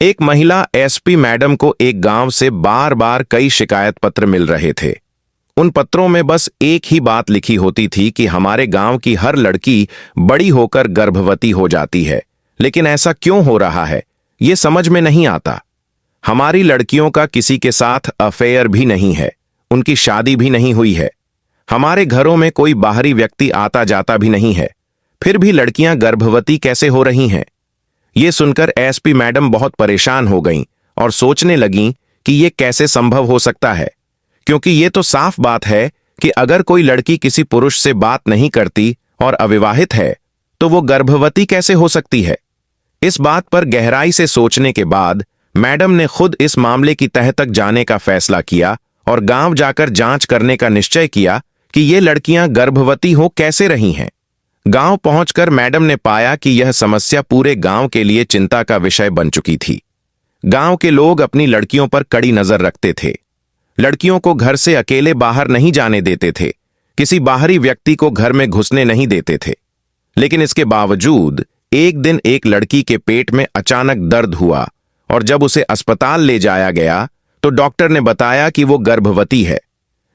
एक महिला SP madam को एक गांव से बार बार कई शिकायत पत्र मिल रहे थे। उन पत्रों में बस एक ही बात लिखी होती थी कि हमारे गांव की हर लड़की बड़ी होकर गर्भवती हो जाती है, लेकिन ऐसा क्यों हो रहा है ये समझ में नहीं आता। हमारी लड़कियों का किसी के साथ अफेयर भी नहीं है, उनकी शादी भी नहीं हुई है, हमारे घरों में कोई बाहरी व्यक्ति आता जाता भी नहीं है, फिर भी लड़कियां गर्भवती कैसे हो रही हैं। ये सुनकर एसपी मैडम बहुत परेशान हो गईं और सोचने लगीं कि ये कैसे संभव हो सकता है, क्योंकि ये तो साफ बात है कि अगर कोई लड़की किसी पुरुष से बात नहीं करती और अविवाहित है तो वो गर्भवती कैसे हो सकती है। इस बात पर गहराई से सोचने के बाद मैडम ने खुद इस मामले की तह तक जाने का फैसला किया और गांव जाकर जांच करने का निश्चय किया कि ये लड़कियां गर्भवती हो कैसे रही हैं। गांव पहुंचकर मैडम ने पाया कि यह समस्या पूरे गांव के लिए चिंता का विषय बन चुकी थी। गांव के लोग अपनी लड़कियों पर कड़ी नजर रखते थे, लड़कियों को घर से अकेले बाहर नहीं जाने देते थे, किसी बाहरी व्यक्ति को घर में घुसने नहीं देते थे। लेकिन इसके बावजूद एक दिन एक लड़की के पेट में अचानक दर्द हुआ और जब उसे अस्पताल ले जाया गया तो डॉक्टर ने बताया कि वो गर्भवती है।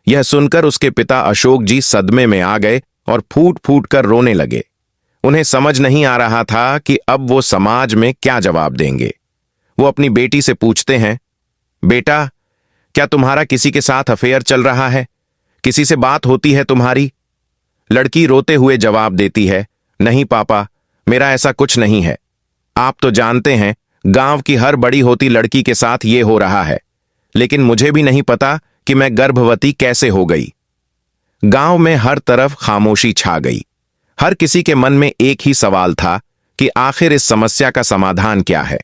यह सुनकर उसके पिता अशोक जी सदमे में आ गए और फूट फूट कर रोने लगे। उन्हें समझ नहीं आ रहा था कि अब वो समाज में क्या जवाब देंगे। वो अपनी बेटी से पूछते हैं, बेटा, क्या तुम्हारा किसी के साथ अफेयर चल रहा है? किसी से बात होती है तुम्हारी? लड़की रोते हुए जवाब देती है, नहीं पापा, मेरा ऐसा कुछ नहीं है। आप तो जानते हैं गांव की हर बड़ी होती लड़की के साथ ये हो रहा है, लेकिन मुझे भी नहीं पता कि मैं गर्भवती कैसे हो गई। गांव में हर तरफ खामोशी छा गई। हर किसी के मन में एक ही सवाल था कि आखिर इस समस्या का समाधान क्या है।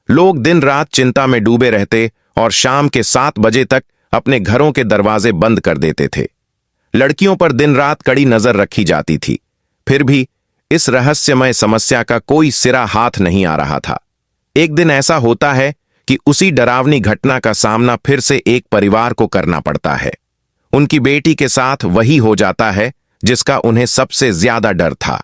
लोग दिन रात चिंता में डूबे रहते और शाम के 7 बजे तक अपने घरों के दरवाजे बंद कर देते थे। लड़कियों पर दिन रात कड़ी नजर रखी जाती थी, फिर भी इस रहस्यमय समस्या का कोई सिरा हाथ नहीं आ रहा था। एक दिन ऐसा होता है कि उसी डरावनी घटना का सामना फिर से एक परिवार को करना पड़ता है। उनकी बेटी के साथ वही हो जाता है जिसका उन्हें सबसे ज्यादा डर था।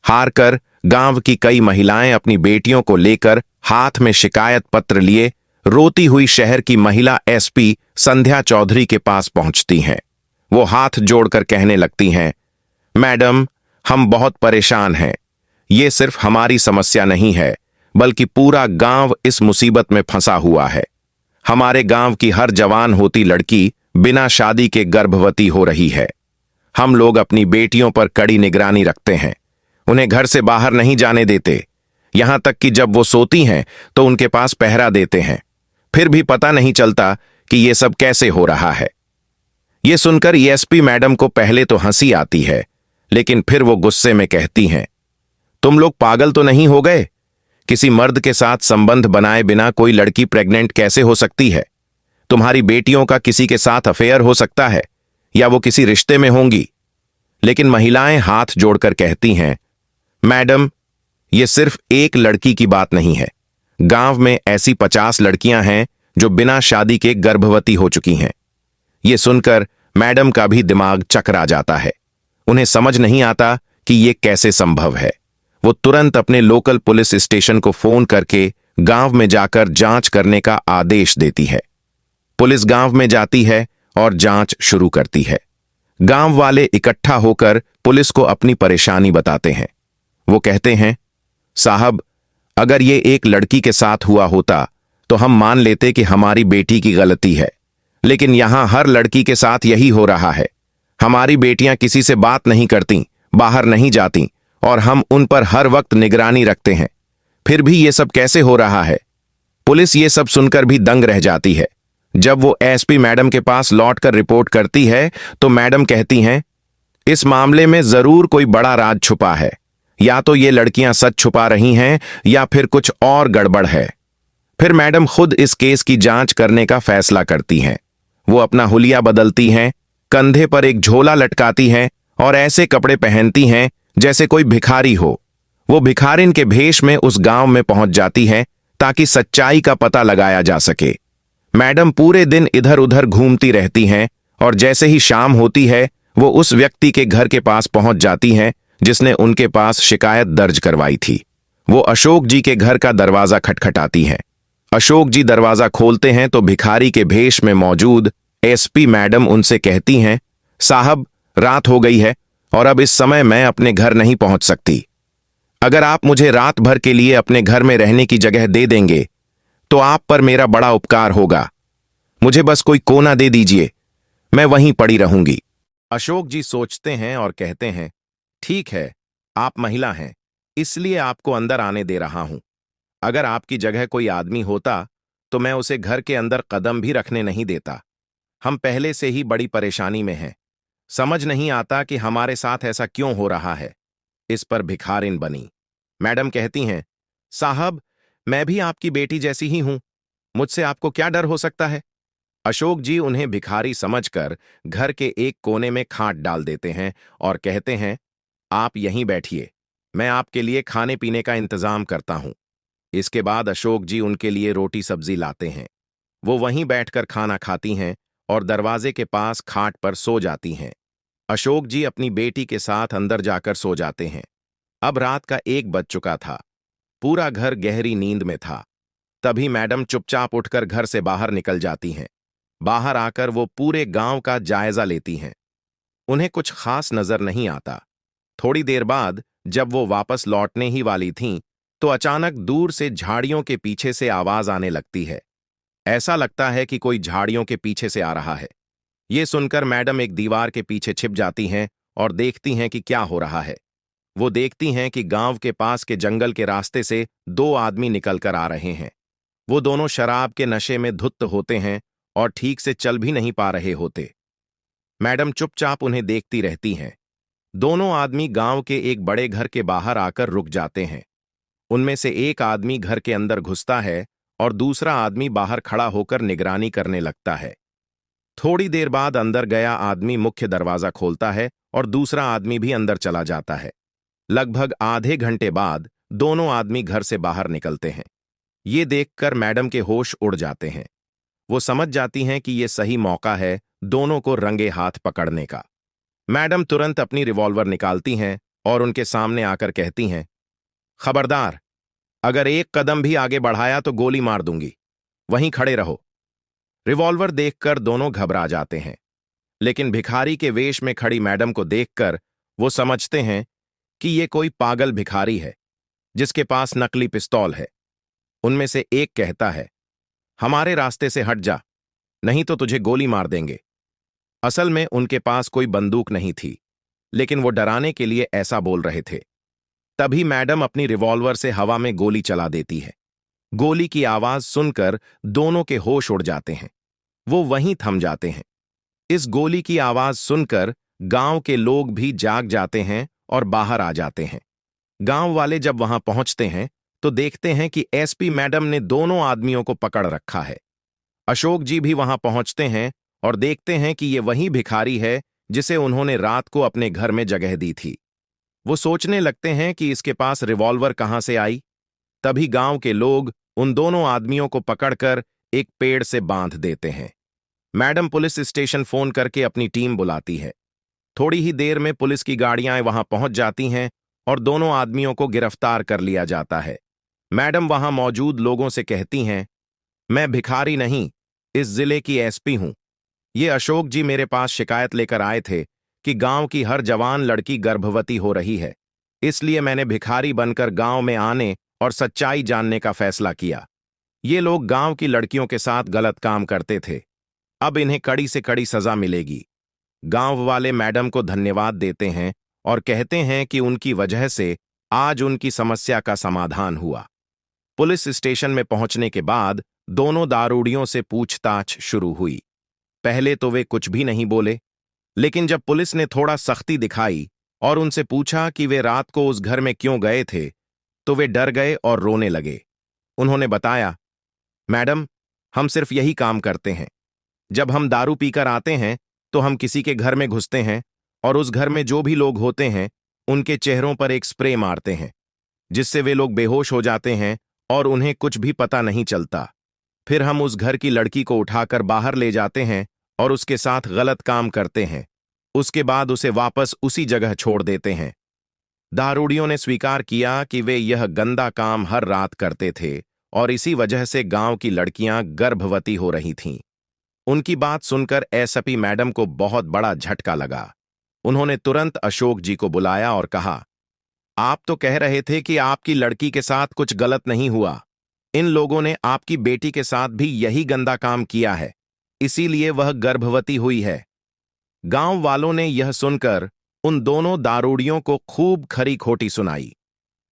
हारकर गांव की कई महिलाएं अपनी बेटियों को लेकर हाथ में शिकायत पत्र लिए रोती हुई शहर की महिला एसपी संध्या चौधरी के पास पहुंचती हैं। वो हाथ जोड़कर कहने लगती हैं, मैडम, हम बहुत परेशान हैं। ये सिर्फ हमारी समस्या नहीं है, बल्कि पूरा गांव इस मुसीबत में फंसा हुआ है। हमारे गांव की हर जवान होती लड़की बिना शादी के गर्भवती हो रही है। हम लोग अपनी बेटियों पर कड़ी निगरानी रखते हैं, उन्हें घर से बाहर नहीं जाने देते, यहां तक कि जब वो सोती हैं तो उनके पास पहरा देते हैं। फिर भी पता नहीं चलता कि ये सब कैसे हो रहा है। ये सुनकर एसपी मैडम को पहले तो हंसी आती है, लेकिन फिर वो गुस्से में कहती हैं, तुम लोग पागल तो नहीं हो गए? किसी मर्द के साथ संबंध बनाए बिना कोई लड़की प्रेग्नेंट कैसे हो सकती है? तुम्हारी बेटियों का किसी के साथ अफेयर हो सकता है या वो किसी रिश्ते में होंगी। लेकिन महिलाएं हाथ जोड़कर कहती हैं, मैडम, ये सिर्फ एक लड़की की बात नहीं है। गांव में ऐसी 50 लड़कियां हैं जो बिना शादी के गर्भवती हो चुकी हैं। ये सुनकर मैडम का भी दिमाग चकरा जाता है। उन्हें समझ नहीं आता कि ये कैसे संभव है। वो तुरंत अपने लोकल पुलिस स्टेशन को फोन करके गांव में जाकर जांच करने का आदेश देती है। पुलिस गांव में जाती है और जांच शुरू करती है। गांव वाले इकट्ठा होकर पुलिस को अपनी परेशानी बताते हैं। वो कहते हैं, साहब, अगर ये एक लड़की के साथ हुआ होता तो हम मान लेते कि हमारी बेटी की गलती है, लेकिन यहां हर लड़की के साथ यही हो रहा है। हमारी बेटियां किसी से बात नहीं करती, बाहर नहीं जाती और हम उन पर हर वक्त निगरानी रखते हैं, फिर भी ये सब कैसे हो रहा है। पुलिस ये सब सुनकर भी दंग रह जाती है। जब वो एसपी मैडम के पास लौटकर रिपोर्ट करती है तो मैडम कहती हैं, इस मामले में जरूर कोई बड़ा राज छुपा है। या तो ये लड़कियां सच छुपा रही हैं या फिर कुछ और गड़बड़ है। फिर मैडम खुद इस केस की जांच करने का फैसला करती हैं। वो अपना हुलिया बदलती हैं, कंधे पर एक झोला लटकाती हैं और ऐसे कपड़े पहनती हैं जैसे कोई भिखारी हो। वो भिखारिन के भेष में उस गांव में पहुंच जाती है ताकि सच्चाई का पता लगाया जा सके। मैडम पूरे दिन इधर उधर घूमती रहती हैं और जैसे ही शाम होती है वो उस व्यक्ति के घर के पास पहुंच जाती हैं जिसने उनके पास शिकायत दर्ज करवाई थी। वो अशोक जी के घर का दरवाजा खटखटाती हैं। अशोक जी दरवाजा खोलते हैं तो भिखारी के भेष में मौजूद एसपी मैडम उनसे कहती हैं, साहब, रात हो गई है और अब इस समय मैं अपने घर नहीं पहुंच सकती। अगर आप मुझे रात भर के लिए अपने घर में रहने की जगह दे देंगे तो आप पर मेरा बड़ा उपकार होगा। मुझे बस कोई कोना दे दीजिए, मैं वहीं पड़ी रहूंगी। अशोक जी सोचते हैं और कहते हैं, ठीक है, आप महिला हैं, इसलिए आपको अंदर आने दे रहा हूं। अगर आपकी जगह कोई आदमी होता तो मैं उसे घर के अंदर कदम भी रखने नहीं देता। हम पहले से ही बड़ी परेशानी में हैं। समझ नहीं आता कि हमारे साथ ऐसा क्यों हो रहा है। इस पर भिखारिन बनी मैडम कहती हैं, साहब, मैं भी आपकी बेटी जैसी ही हूं, मुझसे आपको क्या डर हो सकता है। अशोक जी उन्हें भिखारी समझकर घर के एक कोने में खाट डाल देते हैं और कहते हैं, आप यहीं बैठिए, मैं आपके लिए खाने पीने का इंतजाम करता हूं। इसके बाद अशोक जी उनके लिए रोटी सब्जी लाते हैं। वो वहीं बैठकर खाना खाती हैं और दरवाजे के पास खाट पर सो जाती हैं। अशोक जी अपनी बेटी के साथ अंदर जाकर सो जाते हैं। अब रात का 1 बज चुका था। पूरा घर गहरी नींद में था। तभी मैडम चुपचाप उठकर घर से बाहर निकल जाती हैं। बाहर आकर वो पूरे गांव का जायजा लेती हैं। उन्हें कुछ खास नजर नहीं आता। थोड़ी देर बाद जब वो वापस लौटने ही वाली थीं, तो अचानक दूर से झाड़ियों के पीछे से आवाज आने लगती है। ऐसा लगता है कि कोई झाड़ियों के पीछे से आ रहा है। ये सुनकर मैडम एक दीवार के पीछे छिप जाती हैं और देखती हैं कि क्या हो रहा है। वो देखती हैं कि गांव के पास के जंगल के रास्ते से 2 आदमी निकलकर आ रहे हैं। वो दोनों शराब के नशे में धुत होते हैं और ठीक से चल भी नहीं पा रहे होते। मैडम चुपचाप उन्हें देखती रहती हैं। दोनों आदमी गांव के एक बड़े घर के बाहर आकर रुक जाते हैं। उनमें से एक आदमी घर के अंदर घुसता है और दूसरा आदमी बाहर खड़ा होकर निगरानी करने लगता है। थोड़ी देर बाद अंदर गया आदमी मुख्य दरवाजा खोलता है और दूसरा आदमी भी अंदर चला जाता है। लगभग आधे घंटे बाद दोनों आदमी घर से बाहर निकलते हैं। ये देखकर मैडम के होश उड़ जाते हैं। वो समझ जाती हैं कि ये सही मौका है दोनों को रंगे हाथ पकड़ने का। मैडम तुरंत अपनी रिवॉल्वर निकालती हैं और उनके सामने आकर कहती हैं, खबरदार, अगर एक कदम भी आगे बढ़ाया तो गोली मार दूंगी, वहीं खड़े रहो। रिवॉल्वर देखकर दोनों घबरा जाते हैं, लेकिन भिखारी के वेश में खड़ी मैडम को देखकर वो समझते हैं कि ये कोई पागल भिखारी है जिसके पास नकली पिस्तौल है। उनमें से एक कहता है, हमारे रास्ते से हट जा, नहीं तो तुझे गोली मार देंगे। असल में उनके पास कोई बंदूक नहीं थी, लेकिन वो डराने के लिए ऐसा बोल रहे थे। तभी मैडम अपनी रिवॉल्वर से हवा में गोली चला देती है। गोली की आवाज सुनकर दोनों के होश उड़ जाते हैं। वो वहीं थम जाते हैं। इस गोली की आवाज सुनकर गांव के लोग भी जाग जाते हैं और बाहर आ जाते हैं। गांव वाले जब वहां पहुंचते हैं तो देखते हैं कि एसपी मैडम ने दोनों आदमियों को पकड़ रखा है। अशोक जी भी वहां पहुंचते हैं और देखते हैं कि ये वही भिखारी है जिसे उन्होंने रात को अपने घर में जगह दी थी। वो सोचने लगते हैं कि इसके पास रिवॉल्वर कहां से आई। तभी गांव के लोग उन दोनों आदमियों को पकड़कर एक पेड़ से बांध देते हैं। मैडम पुलिस स्टेशन फोन करके अपनी टीम बुलाती है। थोड़ी ही देर में पुलिस की गाड़ियां वहां पहुंच जाती हैं और दोनों आदमियों को गिरफ्तार कर लिया जाता है। मैडम वहां मौजूद लोगों से कहती हैं, मैं भिखारी नहीं, इस जिले की एसपी हूं। ये अशोक जी मेरे पास शिकायत लेकर आए थे कि गांव की हर जवान लड़की गर्भवती हो रही है। इसलिए मैंने भिखारी बनकर गांव में आने और सच्चाई जानने का फैसला किया। ये लोग गांव की लड़कियों के साथ गलत काम करते थे। अब इन्हें कड़ी से कड़ी सजा मिलेगी। गांव वाले मैडम को धन्यवाद देते हैं और कहते हैं कि उनकी वजह से आज उनकी समस्या का समाधान हुआ। पुलिस स्टेशन में पहुंचने के बाद दोनों दारूडियों से पूछताछ शुरू हुई। पहले तो वे कुछ भी नहीं बोले, लेकिन जब पुलिस ने थोड़ा सख्ती दिखाई और उनसे पूछा कि वे रात को उस घर में क्यों गए थे, तो वे डर गए और रोने लगे। उन्होंने बताया, मैडम, हम सिर्फ यही काम करते हैं। जब हम दारू पीकर आते हैं तो हम किसी के घर में घुसते हैं और उस घर में जो भी लोग होते हैं उनके चेहरों पर एक स्प्रे मारते हैं, जिससे वे लोग बेहोश हो जाते हैं और उन्हें कुछ भी पता नहीं चलता। फिर हम उस घर की लड़की को उठाकर बाहर ले जाते हैं और उसके साथ गलत काम करते हैं। उसके बाद उसे वापस उसी जगह छोड़ देते हैं। दारूडियों ने स्वीकार किया कि वे यह गंदा काम हर रात करते थे और इसी वजह से गांव की लड़कियां गर्भवती हो रही थीं। उनकी बात सुनकर एसपी मैडम को बहुत बड़ा झटका लगा। उन्होंने तुरंत अशोक जी को बुलाया और कहा, आप तो कह रहे थे कि आपकी लड़की के साथ कुछ गलत नहीं हुआ। इन लोगों ने आपकी बेटी के साथ भी यही गंदा काम किया है, इसीलिए वह गर्भवती हुई है। गांव वालों ने यह सुनकर उन दोनों दारूडियों को खूब खरी खोटी सुनाई।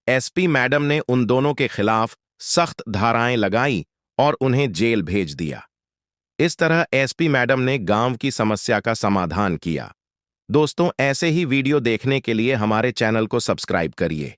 एसपी मैडम ने उन दोनों के खिलाफ सख्त धाराएं लगाई और उन्हें जेल भेज दिया। इस तरह एसपी मैडम ने गांव की समस्या का समाधान किया। दोस्तों, ऐसे ही वीडियो देखने के लिए हमारे चैनल को सब्सक्राइब करिए।